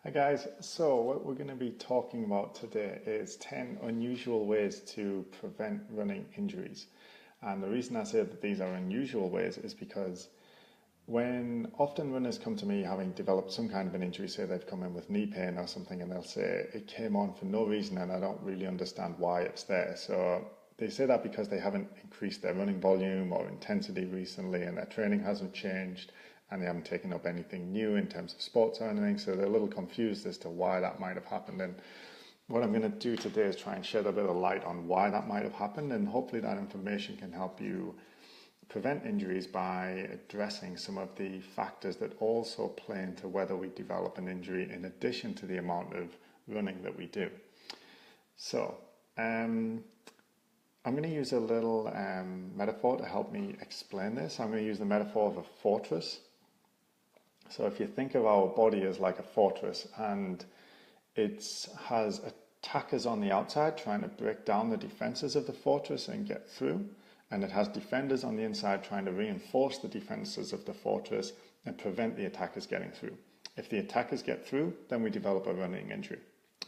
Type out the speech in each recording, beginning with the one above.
Hi guys, so what we're going to be talking about today is 10 unusual ways to prevent running injuries. And the reason I say that these are unusual ways is because when often runners come to me having developed some kind of an injury, say they've come in with knee pain or something, and they'll say it came on for no reason and I don't really understand why it's there. So they say that because they haven't increased their running volume or intensity recently and their training hasn't changed and they haven't taken up anything new in terms of sports or anything, so they're a little confused as to why that might have happened. And what I'm going to do today is try and shed a bit of light on why that might have happened, and hopefully that information can help you prevent injuries by addressing some of the factors that also play into whether we develop an injury in addition to the amount of running that we do. So, I'm going to use a little metaphor to help me explain this. I'm going to use the metaphor of a fortress. So if you think of our body as like a fortress and it has attackers on the outside trying to break down the defenses of the fortress and get through, and it has defenders on the inside trying to reinforce the defenses of the fortress and prevent the attackers getting through. If the attackers get through, then we develop a running injury.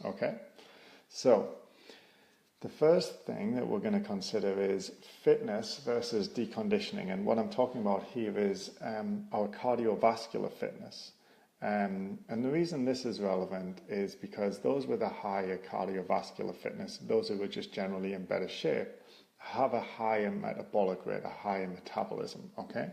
Okay? So the first thing that we're going to consider is fitness versus deconditioning. And what I'm talking about here is our cardiovascular fitness. And the reason this is relevant is because those with a higher cardiovascular fitness, those who are just generally in better shape, have a higher metabolic rate, a higher metabolism, okay?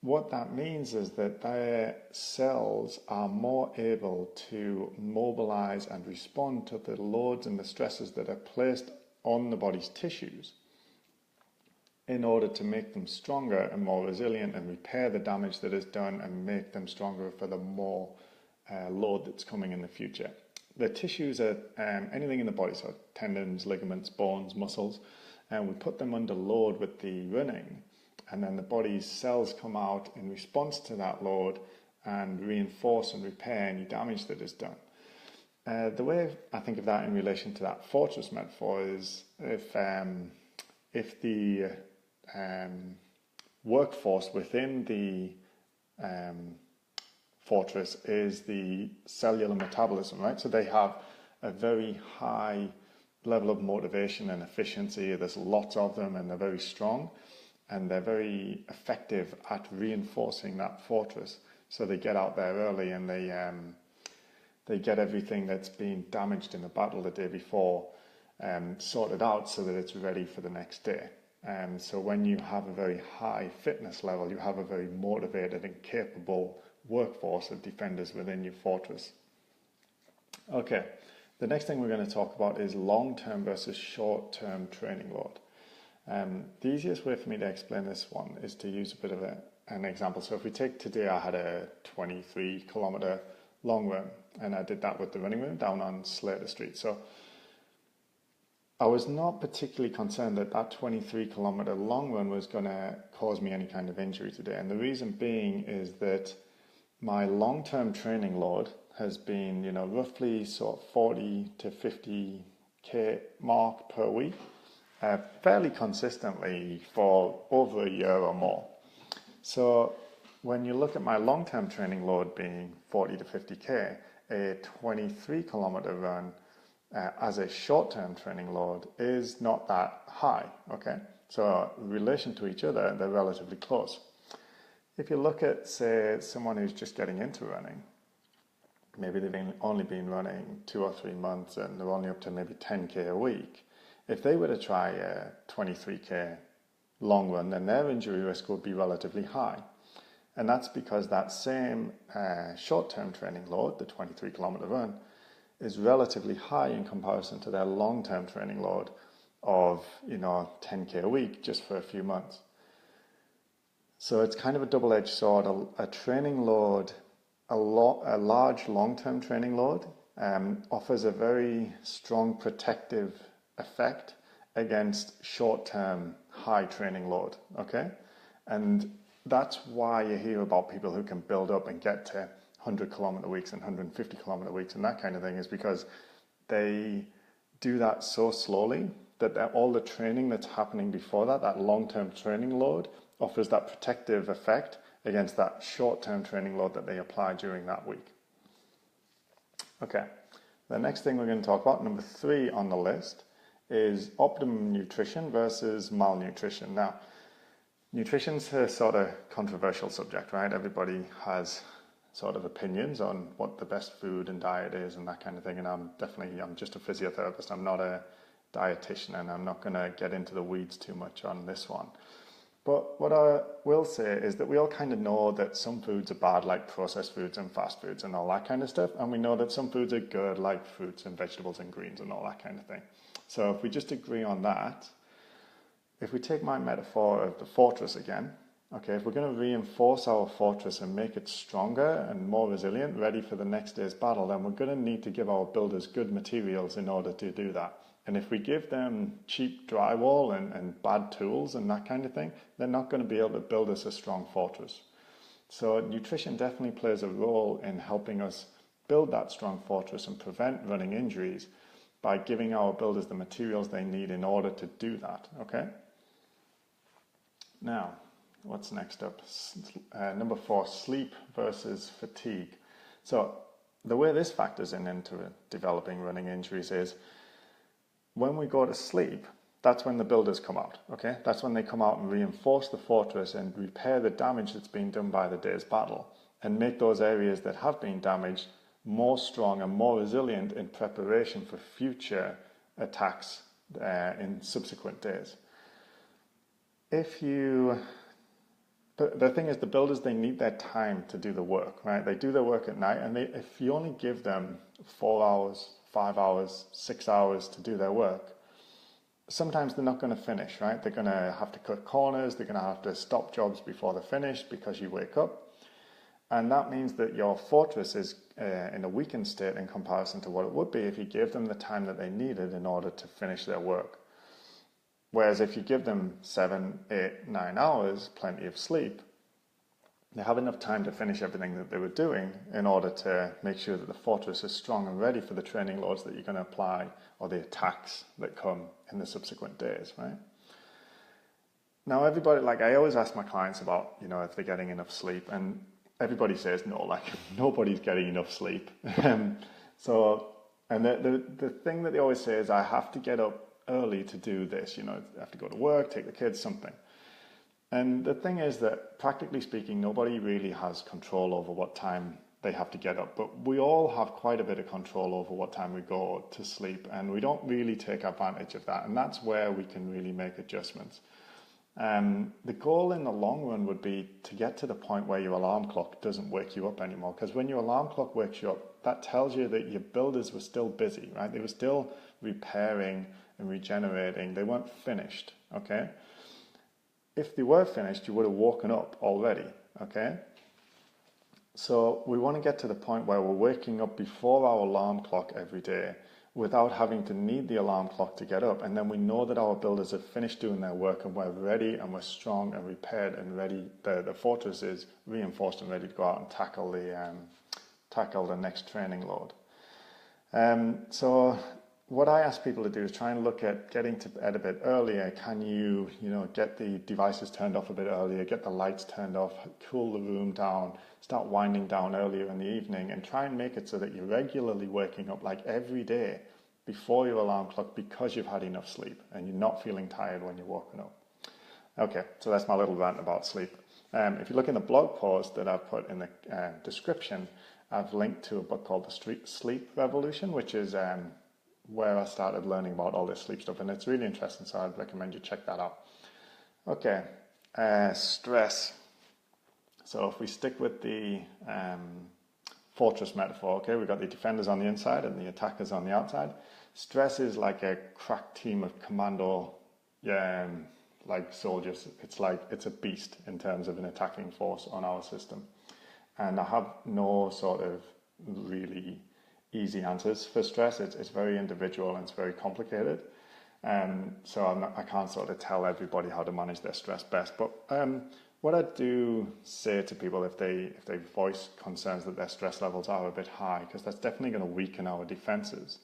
What that means is that their cells are more able to mobilize and respond to the loads and the stresses that are placed on the body's tissues in order to make them stronger and more resilient and repair the damage that is done and make them stronger for the more load that's coming in the future. The tissues are anything in the body, so tendons, ligaments, bones, muscles, and we put them under load with the running. And then the body's cells come out in response to that load and reinforce and repair any damage that is done. The way I think of that in relation to that fortress metaphor is if the workforce within the fortress is the cellular metabolism, right? So they have a very high level of motivation and efficiency. There's lots of them and they're very strong. And they're very effective at reinforcing that fortress. So they get out there early and they get everything that's been damaged in the battle the day before sorted out so that it's ready for the next day. So when you have a very high fitness level, you have a very motivated and capable workforce of defenders within your fortress. Okay, the next thing we're going to talk about is long-term versus short-term training load. The easiest way for me to explain this one is to use a bit of an example. So if we take today, I had a 23 kilometer long run and I did that with the running room down on Slater Street. So I was not particularly concerned that that 23 kilometer long run was going to cause me any kind of injury today. And the reason being is that my long-term training load has been, roughly sort of 40 to 50k mark per week. Fairly consistently for over a year or more. So when you look at my long-term training load being 40 to 50k, a 23 kilometer run as a short-term training load is not that high, okay? So in relation to each other, they're relatively close. If you look at, say, someone who's just getting into running, maybe they've only been running 2 or 3 months and they're only up to maybe 10k a week, if they were to try a 23k long run, then their injury risk would be relatively high. And that's because that same short-term training load, the 23 kilometer run, is relatively high in comparison to their long-term training load of 10k a week just for a few months. So it's kind of a double-edged sword. A training load, a large long-term training load offers a very strong protective effect against short-term high training load, okay? And that's why you hear about people who can build up and get to 100 kilometer weeks and 150 kilometer weeks and that kind of thing, is because they do that so slowly that all the training that's happening before that long-term training load, offers that protective effect against that short-term training load that they apply during that week. Okay, the next thing we're going to talk about, number 3 on the list, is optimum nutrition versus malnutrition. Now, nutrition's a sort of controversial subject, right? Everybody has sort of opinions on what the best food and diet is and that kind of thing. And I'm just a physiotherapist. I'm not a dietitian, and I'm not going to get into the weeds too much on this one. But what I will say is that we all kind of know that some foods are bad, like processed foods and fast foods and all that kind of stuff. And we know that some foods are good, like fruits and vegetables and greens and all that kind of thing. So if we just agree on that, if we take my metaphor of the fortress again, okay, if we're going to reinforce our fortress and make it stronger and more resilient, ready for the next day's battle, then we're going to need to give our builders good materials in order to do that. And if we give them cheap drywall and bad tools and that kind of thing, they're not going to be able to build us a strong fortress. So nutrition definitely plays a role in helping us build that strong fortress and prevent running injuries by giving our builders the materials they need in order to do that, okay? Now, what's next up? Number 4, sleep versus fatigue. So the way this factors into developing running injuries is when we go to sleep, that's when the builders come out, okay? That's when they come out and reinforce the fortress and repair the damage that's been done by the day's battle and make those areas that have been damaged more strong and more resilient in preparation for future attacks in subsequent days. The thing is, the builders, they need their time to do the work, right? They do their work at night, and if you only give them 4 hours, 5 hours, 6 hours to do their work, sometimes they're not going to finish, right? They're going to have to cut corners, they're going to have to stop jobs before they're finished because you wake up. And that means that your fortress is in a weakened state in comparison to what it would be if you gave them the time that they needed in order to finish their work. Whereas if you give them 7, 8, 9 hours, plenty of sleep, they have enough time to finish everything that they were doing in order to make sure that the fortress is strong and ready for the training loads that you're going to apply or the attacks that come in the subsequent days, right? Now, everybody, like I always ask my clients about, if they're getting enough sleep, and everybody says no, like nobody's getting enough sleep. And the thing that they always say is, I have to get up early to do this, I have to go to work, take the kids, something. And the thing is that, practically speaking, nobody really has control over what time they have to get up. But we all have quite a bit of control over what time we go to sleep, and we don't really take advantage of that. And that's where we can really make adjustments. The goal in the long run would be to get to the point where your alarm clock doesn't wake you up anymore. Because when your alarm clock wakes you up, that tells you that your builders were still busy, right? They were still repairing and regenerating. They weren't finished, okay? If they were finished, you would have woken up already, okay? So we want to get to the point where we're waking up before our alarm clock every day without having to need the alarm clock to get up. And then we know that our builders have finished doing their work and we're ready and we're strong and repaired and ready. The fortress is reinforced and ready to go out and tackle the next training load. So what I ask people to do is try and look at getting to bed a bit earlier. Can you, get the devices turned off a bit earlier, get the lights turned off, cool the room down, start winding down earlier in the evening, and try and make it so that you're regularly waking up like every day before your alarm clock because you've had enough sleep and you're not feeling tired when you're waking up. Okay, so that's my little rant about sleep. If you look in the blog post that I've put in the description, I've linked to a book called The Sleep Revolution, which is where I started learning about all this sleep stuff, and it's really interesting, so I'd recommend you check that out. Okay, stress. So if we stick with the fortress metaphor, okay, we've got the defenders on the inside and the attackers on the outside. Stress is like a crack team of commando, like soldiers. It's a beast in terms of an attacking force on our system. And I have no sort of really easy answers for stress. It's very individual and it's very complicated. So I can't sort of tell everybody how to manage their stress best. But what I do say to people if they voice concerns that their stress levels are a bit high, because that's definitely going to weaken our defenses,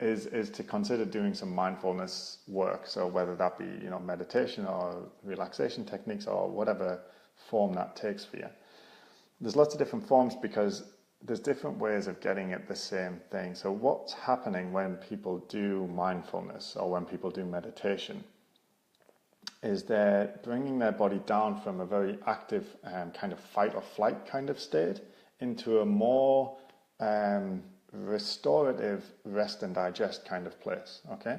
is to consider doing some mindfulness work. So whether that be meditation or relaxation techniques or whatever form that takes for you. There's lots of different forms because there's different ways of getting at the same thing. So what's happening when people do mindfulness or when people do meditation is they're bringing their body down from a very active kind of fight or flight kind of state into a more restorative rest and digest kind of place, okay?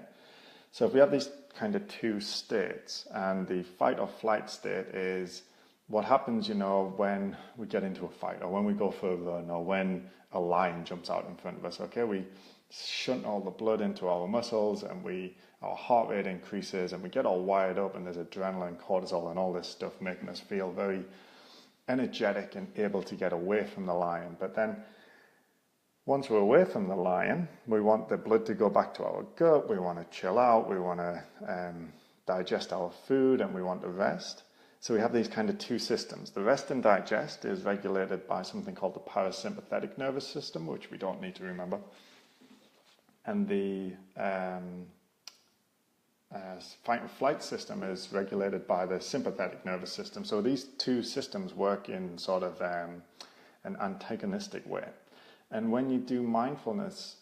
So if we have these kind of two states, and the fight or flight state is what happens, when we get into a fight or when we go for a run or when a lion jumps out in front of us, okay? We shunt all the blood into our muscles and our heart rate increases and we get all wired up and there's adrenaline, cortisol and all this stuff making us feel very energetic and able to get away from the lion. But then once we're away from the lion, we want the blood to go back to our gut, we want to chill out, we want to digest our food and we want to rest. So we have these kind of two systems. The rest and digest is regulated by something called the parasympathetic nervous system, which we don't need to remember. And the fight and flight system is regulated by the sympathetic nervous system. So these two systems work in sort of an antagonistic way. And when you do mindfulness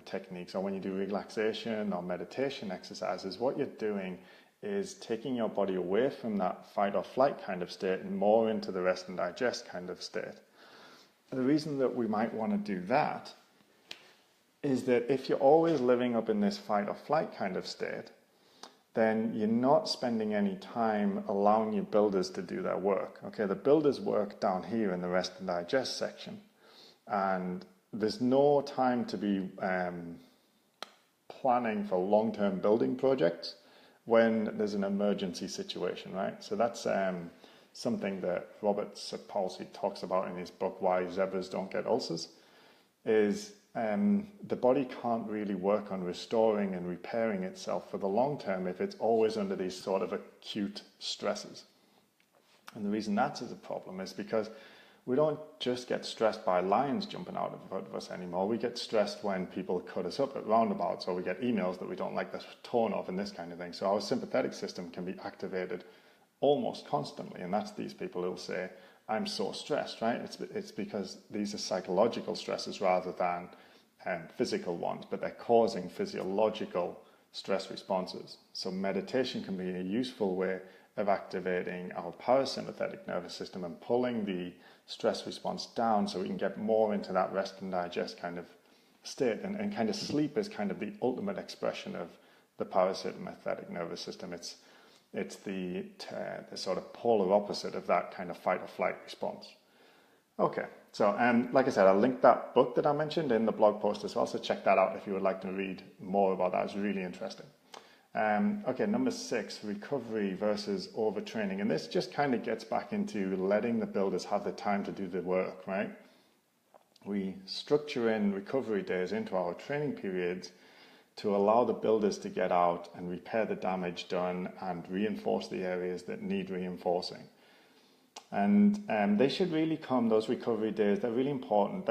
techniques or when you do relaxation or meditation exercises, what you're doing is taking your body away from that fight or flight kind of state and more into the rest and digest kind of state. The reason that we might want to do that is that if you're always living up in this fight or flight kind of state, then you're not spending any time allowing your builders to do their work. Okay, the builders work down here in the rest and digest section. And there's no time to be planning for long-term building projects when there's an emergency situation, right? So that's something that Robert Sapolsky talks about in his book, Why Zebras Don't Get Ulcers, is the body can't really work on restoring and repairing itself for the long term if it's always under these sort of acute stresses. And the reason that's a problem is because we don't just get stressed by lions jumping out in front of us anymore. We get stressed when people cut us up at roundabouts, or we get emails that we don't like the tone of and this kind of thing. So our sympathetic system can be activated almost constantly. And that's these people who'll say, I'm so stressed, right? It's because these are psychological stresses rather than physical ones, but they're causing physiological stress responses. So meditation can be a useful way of activating our parasympathetic nervous system and pulling the stress response down so we can get more into that rest and digest kind of state. And kind of sleep is kind of the ultimate expression of the parasympathetic nervous system. It's the sort of polar opposite of that kind of fight or flight response. Okay, so like I said, I'll link that book that I mentioned in the blog post as well, so check that out if you would like to read more about that. It's really interesting. Okay, number 6, recovery versus overtraining. And this just kind of gets back into letting the builders have the time to do the work, right? We structure in recovery days into our training periods to allow the builders to get out and repair the damage done and reinforce the areas that need reinforcing. And they should really come, those recovery days, they're really important.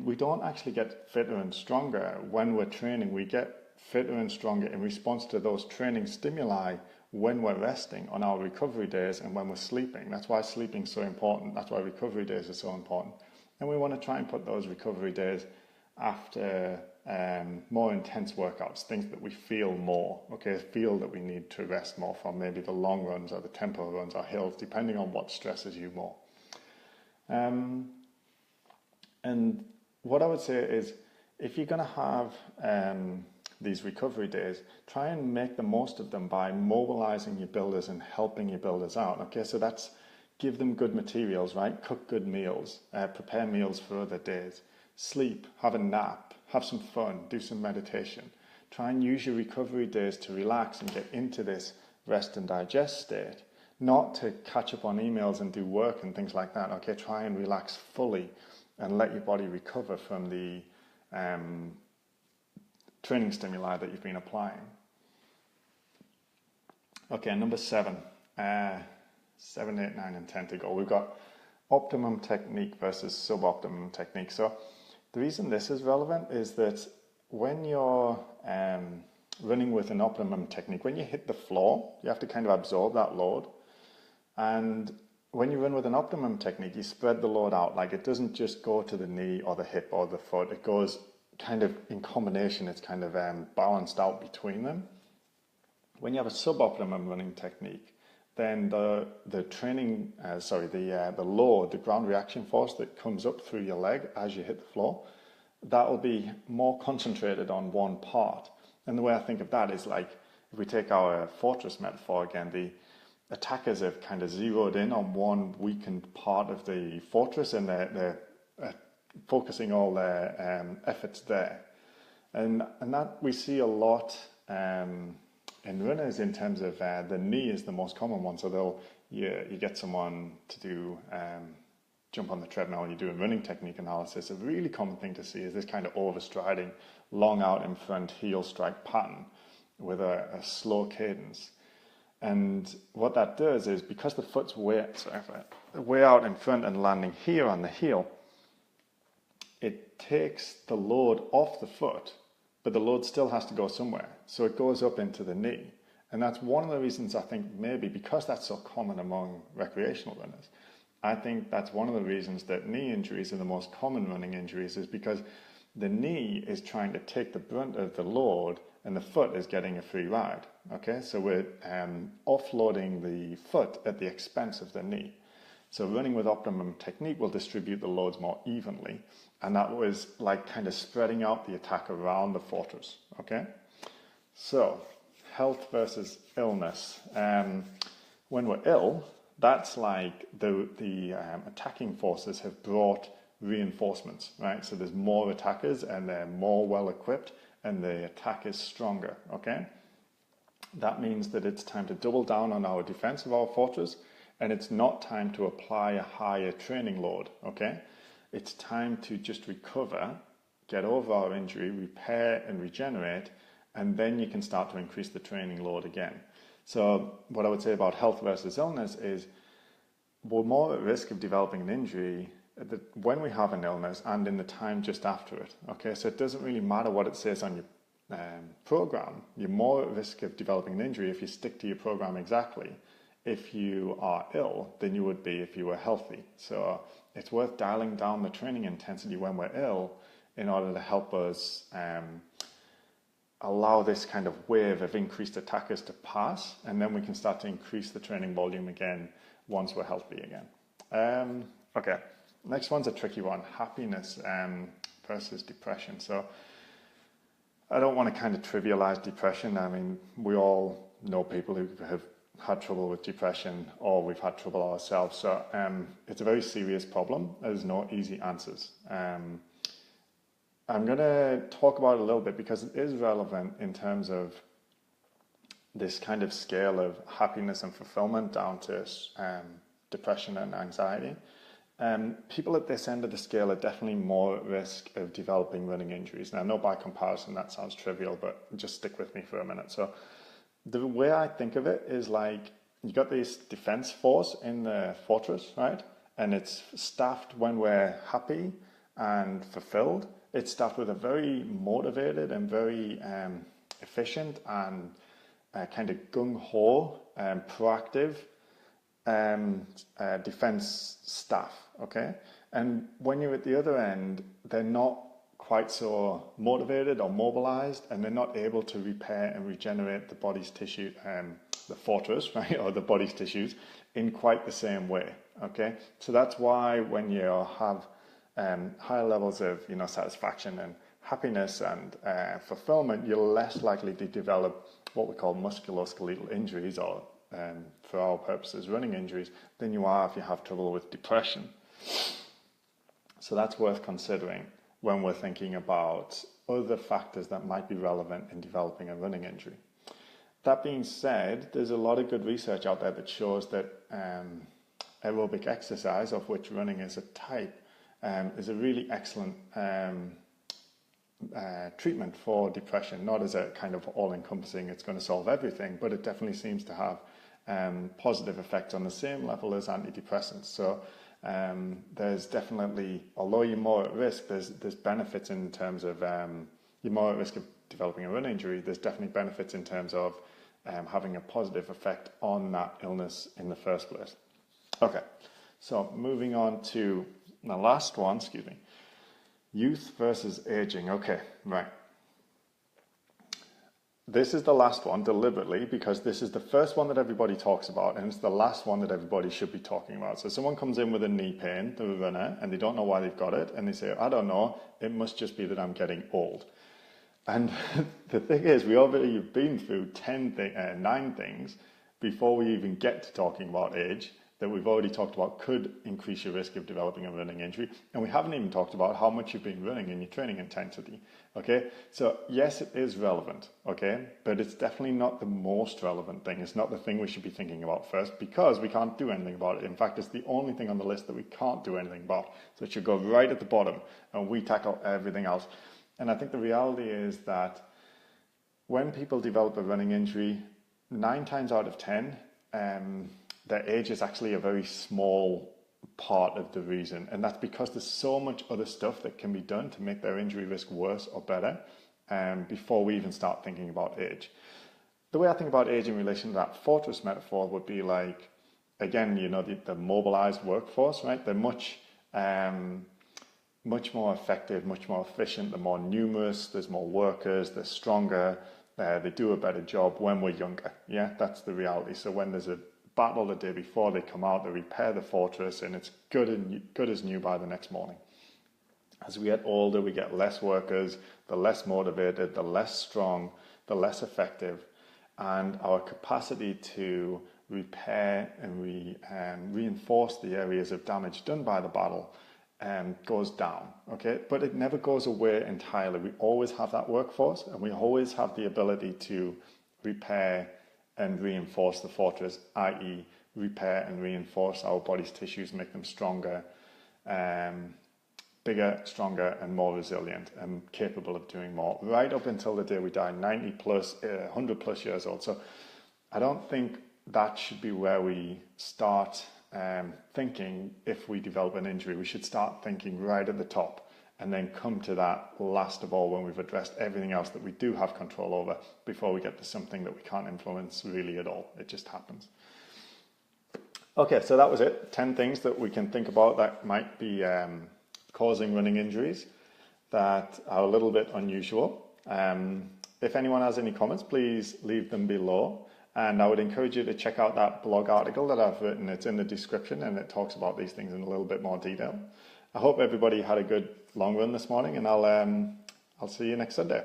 We don't actually get fitter and stronger when we're training. We get fitter and stronger in response to those training stimuli when we're resting on our recovery days and when we're sleeping. That's why sleeping is so important. That's why recovery days are so important. And we want to try and put those recovery days after more intense workouts, things that we feel more, feel that we need to rest more from, maybe the long runs or the tempo runs or hills, depending on what stresses you more. And what I would say is, if you're going to have these recovery days, try and make the most of them by mobilizing your builders and helping your builders out. Okay, so that's give them good materials, right? Cook good meals, prepare meals for other days, sleep, have a nap, have some fun, do some meditation. Try and use your recovery days to relax and get into this rest and digest state, not to catch up on emails and do work and things like that. Okay, try and relax fully and let your body recover from the training stimuli that you've been applying. Okay, number 7, 7, 8, 9, and 10 to go. We've got optimum technique versus suboptimum technique. So the reason this is relevant is that when you're running with an optimum technique, when you hit the floor, you have to kind of absorb that load. And when you run with an optimum technique, you spread the load out. Like it doesn't just go to the knee or the hip or the foot. It goes kind of in combination. It's kind of balanced out between them. When you have a suboptimum running technique, then the load, the ground reaction force that comes up through your leg as you hit the floor, that will be more concentrated on one part. And the way I think of that is like, if we take our fortress metaphor again, the attackers have kind of zeroed in on one weakened part of the fortress, and they're focusing all their efforts there. And that we see a lot in runners in terms of the knee is the most common one. So you get someone to do jump on the treadmill and you do a running technique analysis. A really common thing to see is this kind of overstriding, long out in front heel strike pattern with a slow cadence. And what that does is, because the foot's way out in front and landing here on the heel, it takes the load off the foot, but the load still has to go somewhere. So it goes up into the knee. And that's one of the reasons I think maybe because that's so common among recreational runners, I think that's one of the reasons that knee injuries are the most common running injuries, is because the knee is trying to take the brunt of the load and the foot is getting a free ride. Okay, so we're offloading the foot at the expense of the knee. So running with optimum technique will distribute the loads more evenly, and that was like kind of spreading out the attack around the fortress. Okay, so health versus illness. When we're ill, that's like the attacking forces have brought reinforcements, right? So there's more attackers and they're more well equipped and the attack is stronger, okay? That means that it's time to double down on our defense of our fortress, and it's not time to apply a higher training load, okay? It's time to just recover, get over our injury, repair and regenerate, and then you can start to increase the training load again. So what I would say about health versus illness is we're more at risk of developing an injury when we have an illness and in the time just after it. Okay, so it doesn't really matter what it says on your program. You're more at risk of developing an injury if you stick to your program exactly if you are ill than you would be if you were healthy. So it's worth dialing down the training intensity when we're ill in order to help us allow this kind of wave of increased attackers to pass, and then we can start to increase the training volume again once we're healthy again. Okay, next one's a tricky one, happiness versus depression. So I don't want to kind of trivialize depression. I mean, we all know people who have had trouble with depression, or we've had trouble ourselves. So it's a very serious problem. There's no easy answers. I'm going to talk about it a little bit because it is relevant in terms of this kind of scale of happiness and fulfillment down to depression and anxiety. People at this end of the scale are definitely more at risk of developing running injuries. Now, I know by comparison that sounds trivial, but just stick with me for a minute. So the way I think of it is like you got this defense force in the fortress, right? And it's staffed when we're happy and fulfilled. It's staffed with a very motivated and very efficient and kind of gung-ho, proactive defense staff, okay? And when you're at the other end, they're not quite so motivated or mobilized, and they're not able to repair and regenerate the body's tissue, the fortress, right, or the body's tissues in quite the same way, okay? So that's why when you have higher levels of satisfaction and happiness and fulfillment, you're less likely to develop what we call musculoskeletal injuries, or for our purposes running injuries, than you are if you have trouble with depression. So that's worth considering when we're thinking about other factors that might be relevant in developing a running injury. That being said, there's a lot of good research out there that shows that aerobic exercise, of which running is a type, is a really excellent treatment for depression, not as a kind of all-encompassing, it's going to solve everything, but it definitely seems to have positive effects on the same level as antidepressants. So there's definitely, although you're more at risk, there's benefits in terms of you're more at risk of developing a run injury. There's definitely benefits in terms of having a positive effect on that illness in the first place. Okay, so moving on to the last one, excuse me. Youth versus aging. Okay, right. This is the last one deliberately because this is the first one that everybody talks about and it's the last one that everybody should be talking about. So someone comes in with a knee pain, they're a runner, and they don't know why they've got it, and they say, I don't know, it must just be that I'm getting old. And the thing is, we already have been through 9 things before we even get to talking about age that we've already talked about could increase your risk of developing a running injury. And we haven't even talked about how much you've been running in your training intensity. Okay, so yes, it is relevant, okay, but it's definitely not the most relevant thing. It's not the thing we should be thinking about first because we can't do anything about it. In fact, it's the only thing on the list that we can't do anything about. So it should go right at the bottom and we tackle everything else. And I think the reality is that when people develop a running injury, 9 times out of 10, their age is actually a very small part of the reason. And that's because there's so much other stuff that can be done to make their injury risk worse or better before we even start thinking about age. The way I think about age in relation to that fortress metaphor would be like, again, you know, the mobilized workforce, right? They're much more effective, much more efficient, they're more numerous, there's more workers, they're stronger, they do a better job when we're younger. Yeah, that's the reality. So when there's a battle the day before, they come out, they repair the fortress, and it's good as new by the next morning. As we get older, we get less workers, the less motivated, the less strong, the less effective, and our capacity to repair and reinforce the areas of damage done by the battle goes down, okay? But it never goes away entirely. We always have that workforce and we always have the ability to repair and reinforce the fortress, i.e. repair and reinforce our body's tissues, make them stronger, bigger, stronger and more resilient and capable of doing more right up until the day we die, 90 plus, 100 plus years old. So I don't think that should be where we start thinking if we develop an injury. We should start thinking right at the top and then come to that last of all when we've addressed everything else that we do have control over before we get to something that we can't influence really at all. It just happens. Okay, so that was it. 10 things that we can think about that might be causing running injuries that are a little bit unusual. If anyone has any comments, please leave them below. And I would encourage you to check out that blog article that I've written. It's in the description and it talks about these things in a little bit more detail. I hope everybody had a good long run this morning, and I'll see you next Sunday.